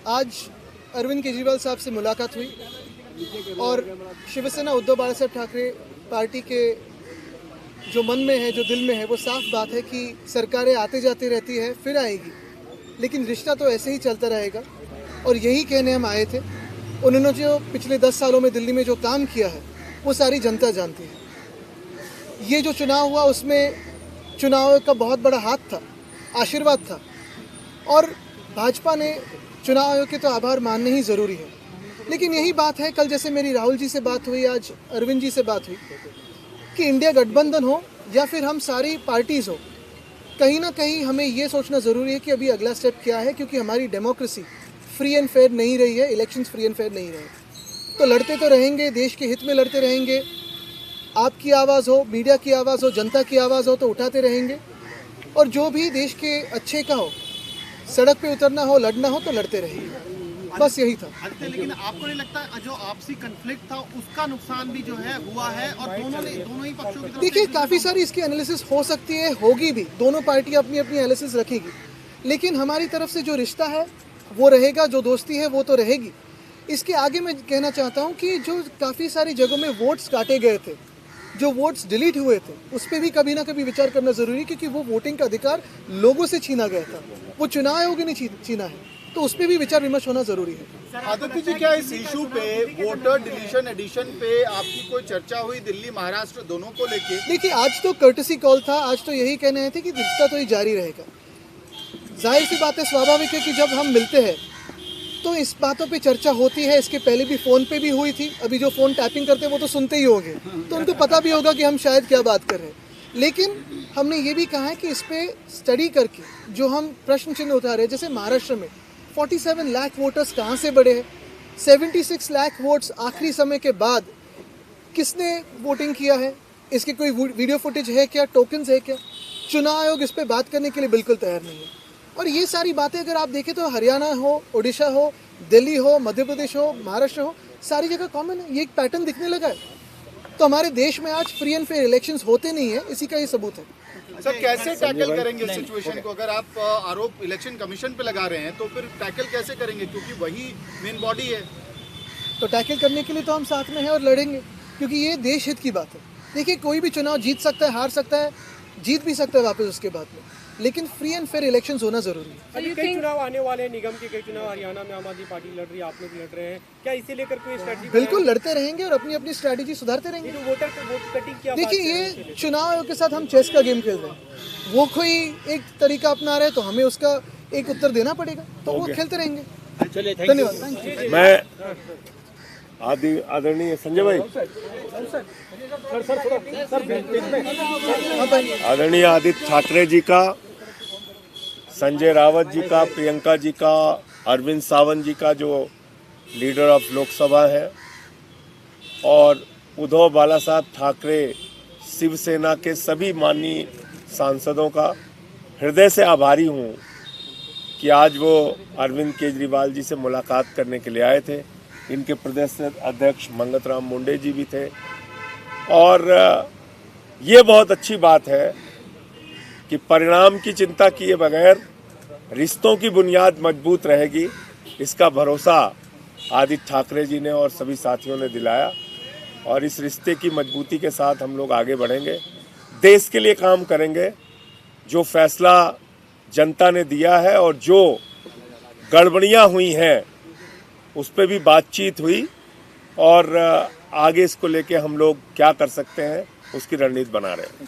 आज अरविंद केजरीवाल साहब से मुलाकात हुई और शिवसेना उद्धव बालासाहेब ठाकरे पार्टी के जो मन में है, जो दिल में है, वो साफ बात है कि सरकारें आते जाते रहती है, फिर आएगी, लेकिन रिश्ता तो ऐसे ही चलता रहेगा। और यही कहने हम आए थे। उन्होंने जो पिछले 10 सालों में दिल्ली में जो काम किया है वो सारी जनता जानती है। ये जो चुनाव हुआ उसमें चुनाव का बहुत बड़ा हाथ था, आशीर्वाद था, और भाजपा ने चुनाव आयोग के तो आभार मानने ही ज़रूरी है। लेकिन यही बात है, कल जैसे मेरी राहुल जी से बात हुई, आज अरविंद जी से बात हुई, कि इंडिया गठबंधन हो या फिर हम सारी पार्टीज़ हो, कहीं ना कहीं हमें ये सोचना ज़रूरी है कि अभी अगला स्टेप क्या है, क्योंकि हमारी डेमोक्रेसी फ्री एंड फेयर नहीं रही है, इलेक्शंस फ्री एंड फेयर नहीं रहे। तो लड़ते तो रहेंगे, देश के हित में लड़ते रहेंगे। आपकी आवाज़ हो, मीडिया की आवाज़ हो, जनता की आवाज़ हो तो उठाते रहेंगे, और जो भी देश के अच्छे का हो, सड़क पे उतरना हो, लड़ना हो तो लड़ते रहेंगे। बस यही था। लेकिन आपको नहीं लगता जो आपसी कन्फ्लिक्ट था उसका नुकसान भी जो है हुआ है, और दोनों ही पक्षों की तरफ? देखिए, काफ़ी सारी इसकी एनालिसिस हो सकती है, होगी भी, दोनों पार्टी अपनी अपनी एनालिसिस रखेगी, लेकिन हमारी तरफ से जो रिश्ता है वो रहेगा, जो दोस्ती है वो तो रहेगी। इसके आगे मैं कहना चाहता हूँ कि जो काफ़ी सारी जगहों में वोट्स काटे गए थे, जो वोट्स डिलीट हुए थे, उस पर भी कभी ना कभी विचार करना ज़रूरी है, क्योंकि वो वोटिंग का अधिकार लोगों से छीना गया था, वो चुनाव आयोग ने छीना है, तो उस पर भी विचार विमर्श होना ज़रूरी है। आदित्य जी, क्या इस इशू पे वोटर डिलीशन एडिशन पे आपकी कोई चर्चा हुई दिल्ली महाराष्ट्र दोनों को लेके? देखिए, आज तो कर्टसी कॉल था, आज तो यही कहने आए थे कि रिश्ता तो ही जारी रहेगा। जाहिर सी बात है, स्वाभाविक है कि जब हम मिलते हैं तो इस बातों पे चर्चा होती है। इसके पहले भी फ़ोन पे भी हुई थी, अभी जो फ़ोन टैपिंग करते हैं वो तो सुनते ही होंगे, तो उनको पता भी होगा कि हम शायद क्या बात कर रहे हैं। लेकिन हमने ये भी कहा है कि इस पर स्टडी करके जो हम प्रश्न चिन्ह उठा रहे हैं, जैसे महाराष्ट्र में 47 लाख वोटर्स कहाँ से बढ़े हैं, 76 लाख वोट्स आखिरी समय के बाद किसने वोटिंग किया है, इसके कोई वीडियो फुटेज है क्या, टोकन्स है क्या? चुनाव आयोग इस पर बात करने के लिए बिल्कुल तैयार नहीं है। और ये सारी बातें अगर आप देखें तो हरियाणा हो, उड़ीसा हो, दिल्ली हो, मध्य प्रदेश हो, महाराष्ट्र हो, सारी जगह कॉमन है, ये एक पैटर्न दिखने लगा है। तो हमारे देश में आज फ्री एंड फेयर इलेक्शंस होते नहीं है, इसी का ये सबूत है। सर, कैसे टैकल करेंगे इस सिचुएशन को? अगर आप आरोप इलेक्शन कमीशन पे लगा रहे हैं तो फिर टैकल कैसे करेंगे, क्योंकि वही मेन बॉडी है? तो टैकल करने के लिए तो हम साथ में हैं और लड़ेंगे, क्योंकि ये देश हित की बात है। देखिए, कोई भी चुनाव जीत सकता है, हार सकता है, जीत भी सकता है वापस उसके बाद में, लेकिन फ्री एंड फेयर इलेक्शंस होना जरूरी है। अभी कई चुनाव आने वाले हैं, निगम के कई चुनाव हरियाणा में आम आदमी पार्टी लड़ रही है, आप लोग लड़ रहे हैं, क्या इसे लेकर कोई स्ट्रेटजी? बिल्कुल लड़ते रहेंगे और अपनी अपनी स्ट्रैटेजी सुधारते रहेंगे। वोट कटिंग क्या? देखिए, ये चुनाव आयोग के साथ हम चेस का गेम खेल रहे हैं। वो कोई एक तरीका अपना रहे तो हमें उसका एक उत्तर देना पड़ेगा, तो वो खेलते रहेंगे। धन्यवाद। मैं आदरणीय संजय भाई, आदरणीय आदित्य ठाकरे जी का, संजय रावत जी का, प्रियंका जी का, अरविंद सावंत जी का जो लीडर ऑफ लोकसभा है, और उद्धव बालासाहेब ठाकरे शिवसेना के सभी माननीय सांसदों का हृदय से आभारी हूँ कि आज वो अरविंद केजरीवाल जी से मुलाकात करने के लिए आए थे। इनके प्रदेश अध्यक्ष मंगत राम मुंडे जी भी थे, और ये बहुत अच्छी बात है कि परिणाम की चिंता किए बगैर रिश्तों की बुनियाद मजबूत रहेगी, इसका भरोसा आदित्य ठाकरे जी ने और सभी साथियों ने दिलाया, और इस रिश्ते की मजबूती के साथ हम लोग आगे बढ़ेंगे, देश के लिए काम करेंगे। जो फैसला जनता ने दिया है और जो गड़बड़ियाँ हुई हैं उस पर भी बातचीत हुई, और आगे इसको लेके हम लोग क्या कर सकते हैं उसकी रणनीति बना रहे हैं।